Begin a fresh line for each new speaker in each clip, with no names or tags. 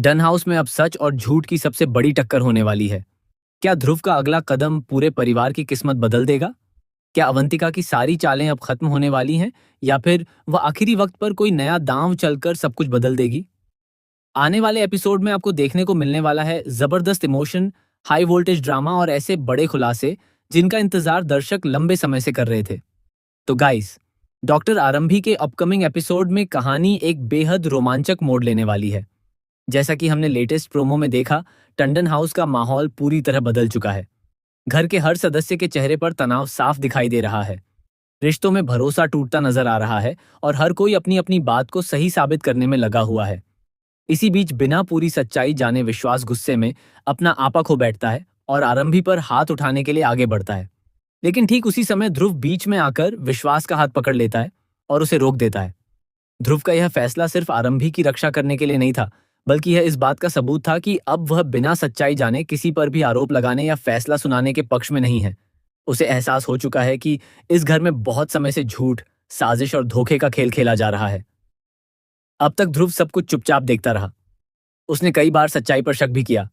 Done house में अब सच और झूठ की सबसे बड़ी टक्कर होने वाली है। क्या ध्रुव का अगला कदम पूरे परिवार की किस्मत बदल देगा? क्या अवंतिका की सारी चालें अब खत्म होने वाली हैं, या फिर वह आखिरी वक्त पर कोई नया दांव चलकर सब कुछ बदल देगी? आने वाले एपिसोड में आपको देखने को मिलने वाला है जबरदस्त इमोशन, हाई वोल्टेज ड्रामा और ऐसे बड़े खुलासे जिनका इंतजार दर्शक लंबे समय से कर रहे थे। तो गाइस, डॉक्टर आरंभी के अपकमिंग एपिसोड में कहानी एक बेहद रोमांचक मोड़ लेने वाली है। जैसा कि हमने लेटेस्ट प्रोमो में देखा, टंडन हाउस का माहौल पूरी तरह बदल चुका है। घर के हर सदस्य के चेहरे पर तनाव साफ दिखाई दे रहा है। रिश्तों में भरोसा टूटता नजर आ रहा है और हर कोई अपनी अपनी बात को सही साबित करने में लगा हुआ है। इसी बीच बिना पूरी सच्चाई जाने विश्वास गुस्से में अपना आपा खो बैठता है और आरंभी पर हाथ उठाने के लिए आगे बढ़ता है। लेकिन ठीक उसी समय ध्रुव बीच में आकर विश्वास का हाथ पकड़ लेता है और उसे रोक देता है। ध्रुव का यह फैसला सिर्फ आरंभी की रक्षा करने के लिए नहीं था, बल्कि यह इस बात का सबूत था कि अब वह बिना सच्चाई जाने किसी पर भी आरोप लगाने या फैसला सुनाने के पक्ष में नहीं है। उसे एहसास हो चुका है कि इस घर में बहुत समय से झूठ, साजिश और धोखे का खेल खेला जा रहा है। अब तक ध्रुव सब कुछ चुपचाप देखता रहा। उसने कई बार सच्चाई पर शक भी किया,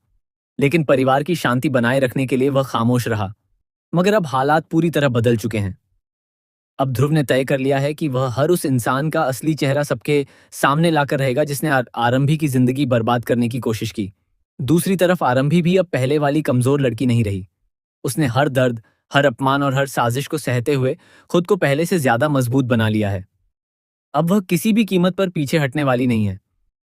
लेकिन परिवार की शांति बनाए रखने के लिए वह खामोश रहा। मगर अब हालात पूरी तरह बदल चुके हैं। अब ध्रुव ने तय कर लिया है कि वह हर उस इंसान का असली चेहरा सबके सामने लाकर रहेगा जिसने आरंभी की जिंदगी बर्बाद करने की कोशिश की। दूसरी तरफ आरंभी भी अब पहले वाली कमजोर लड़की नहीं रही। उसने हर दर्द, हर अपमान और हर साजिश को सहते हुए खुद को पहले से ज्यादा मजबूत बना लिया है। अब वह किसी भी कीमत पर पीछे हटने वाली नहीं है।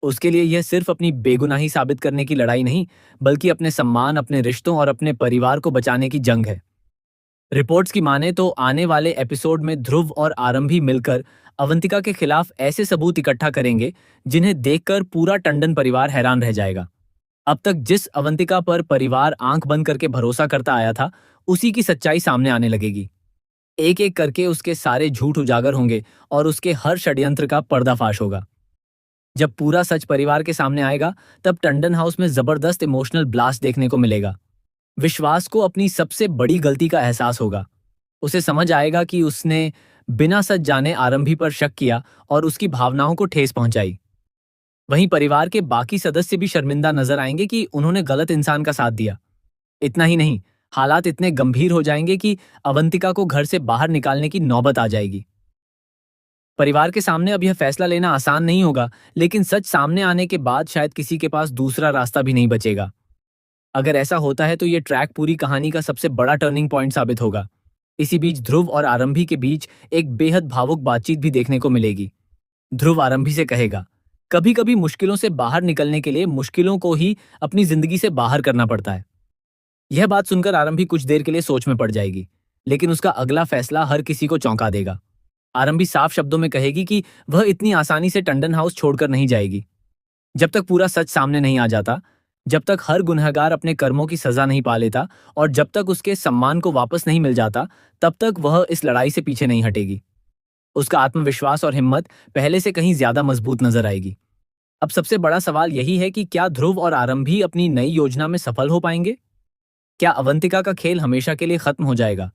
उसके लिए यह सिर्फ अपनी बेगुनाही साबित करने की लड़ाई नहीं, बल्कि अपने सम्मान, अपने रिश्तों और अपने परिवार को बचाने की जंग है। रिपोर्ट्स की माने तो आने वाले एपिसोड में ध्रुव और आरंभी मिलकर अवंतिका के खिलाफ ऐसे सबूत इकट्ठा करेंगे जिन्हें देखकर पूरा टंडन परिवार हैरान रह जाएगा। अब तक जिस अवंतिका पर परिवार आंख बंद करके भरोसा करता आया था, उसी की सच्चाई सामने आने लगेगी। एक एक करके उसके सारे झूठ उजागर होंगे और उसके हर षड्यंत्र का पर्दाफाश होगा। जब पूरा सच परिवार के सामने आएगा, तब टंडन हाउस में जबरदस्त इमोशनल ब्लास्ट देखने को मिलेगा। विश्वास को अपनी सबसे बड़ी गलती का एहसास होगा। उसे समझ आएगा कि उसने बिना सच जाने आरंभी पर शक किया और उसकी भावनाओं को ठेस पहुंचाई। वहीं परिवार के बाकी सदस्य भी शर्मिंदा नजर आएंगे कि उन्होंने गलत इंसान का साथ दिया। इतना ही नहीं, हालात इतने गंभीर हो जाएंगे कि अवंतिका को घर से बाहर निकालने की नौबत आ जाएगी। परिवार के सामने अब यह फैसला लेना आसान नहीं होगा, लेकिन सच सामने आने के बाद शायद किसी के पास दूसरा रास्ता भी नहीं बचेगा। अगर ऐसा होता है तो ये ट्रैक पूरी कहानी का सबसे बड़ा टर्निंग पॉइंट साबित होगा। इसी बीच ध्रुव और आरंभी के बीच एक बेहद भावुक बातचीत भी देखने को मिलेगी। ध्रुव आरंभी से कहेगा, कभी कभी मुश्किलों से बाहर निकलने के लिए मुश्किलों को ही अपनी जिंदगी से बाहर करना पड़ता है। यह बात सुनकर आरंभी कुछ देर के लिए सोच में पड़ जाएगी, लेकिन उसका अगला फैसला हर किसी को चौंका देगा। आरंभी साफ शब्दों में कहेगी कि वह इतनी आसानी से टंडन हाउस छोड़कर नहीं जाएगी। जब तक पूरा सच सामने नहीं आ जाता, जब तक हर गुनहगार अपने कर्मों की सजा नहीं पा लेता और जब तक उसके सम्मान को वापस नहीं मिल जाता, तब तक वह इस लड़ाई से पीछे नहीं हटेगी। उसका आत्मविश्वास और हिम्मत पहले से कहीं ज्यादा मजबूत नजर आएगी। अब सबसे बड़ा सवाल यही है कि क्या ध्रुव और आरंभी अपनी नई योजना में सफल हो पाएंगे? क्या अवंतिका का खेल हमेशा के लिए खत्म हो जाएगा?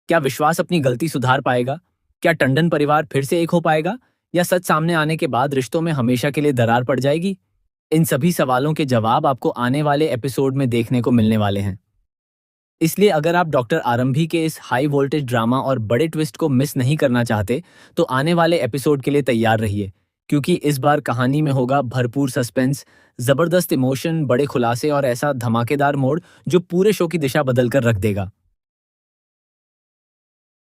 क्या विश्वास अपनी गलती सुधार पाएगा? क्या टंडन परिवार फिर से एक हो पाएगा, या सच सामने आने के बाद रिश्तों में हमेशा के लिए दरार पड़ जाएगी? इन सभी सवालों के जवाब आपको आने वाले एपिसोड में देखने को मिलने वाले हैं। इसलिए अगर आप डॉक्टर आरंभी के इस हाई वोल्टेज ड्रामा और बड़े ट्विस्ट को मिस नहीं करना चाहते, तो आने वाले एपिसोड के लिए तैयार रहिए, क्योंकि इस बार कहानी में होगा भरपूर सस्पेंस, जबरदस्त इमोशन, बड़े खुलासे और ऐसा धमाकेदार मोड़ जो पूरे शो की दिशा बदल कर रख देगा।